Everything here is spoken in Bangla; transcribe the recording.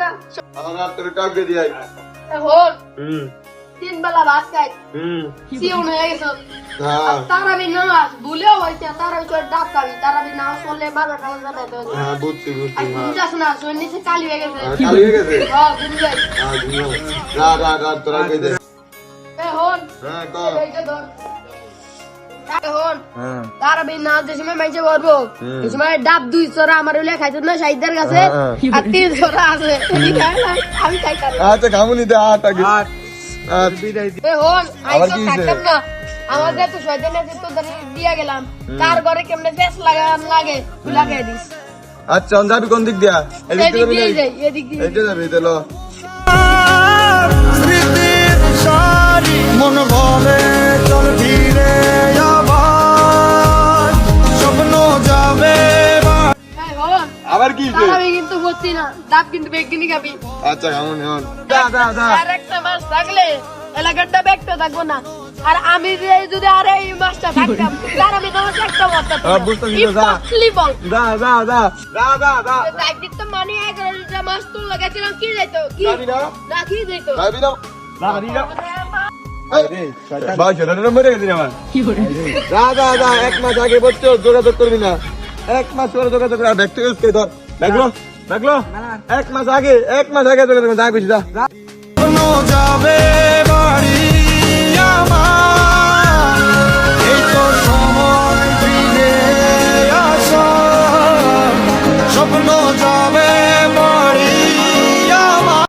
না আমার রাত্রে কাকে দিয়াই এখন 3 বেলা ভাত খাই সিও হয়ে গেছে হ্যাঁ তারাবি নামাজ ভুলেও হইছে তারাবি করে ডাক খাবি তারাবি নামাজ পড়লে বাজার টাকা জানাইতে হবে হ্যাঁ বুঝছি আর বুঝাস না শরীর নিচে কালি হয়ে গেছে কালি হয়ে গেছে হ্যাঁ ঘুরে যাই রাত তোরা কে দে এখন হ্যাঁ কর এখন তারাবি নামাজ যে সময় মাইছে পড়বো এই সময় ডাব 2 চোরা আমার হইলে খাইতো না সাইদার কাছে আর 3 চোরা আছে আমি খাইতাম আচ্ছা গামুনি দে আটাকে এখন আইসো থাকতাম না আমাদের তো শয়তানের তো দিয়া গেলাম কার ঘরে কেমনে দেশ লাগে লাগাই দিস আচ্ছা যাবি কোন দিক দিয়া এদিক এদিক দিয়ে দিয়ে যাই এদিক দিয়ে এইটা যাবি দিলো মন ভরে চল ধীরে আবার স্বপ্ন যাবে এখন আবার কি আমি কিন্তু বলছি না ডাব কিন্তু বেগিনি খাবি আচ্ছা গামুনি হন দা আর একটা মাস থাকলে এলাকাটা ব্যাগটা থাকবো না আর আমি যে যদি আর এই মাসটা থাকতাম তার আমি তোমার একটা মত বুঝতেছি তো, যা। বল দা একদিন তো মানে 11টা মাস তো লাগাইছিলাম কি যাইতো কি যাবি না না কি যাইতো যাবি না ভাই সেটা মরে গেছি আমার দা 1 মাস আগে বলছো যোগাযোগ করবি না 1 মাস পরে যোগাযোগ করে ব্যাগ থেকে উঠতে ধর দেখলো 1 মাস আগে যোগাযোগ যা খুশি যা স্বপ্ন যাবে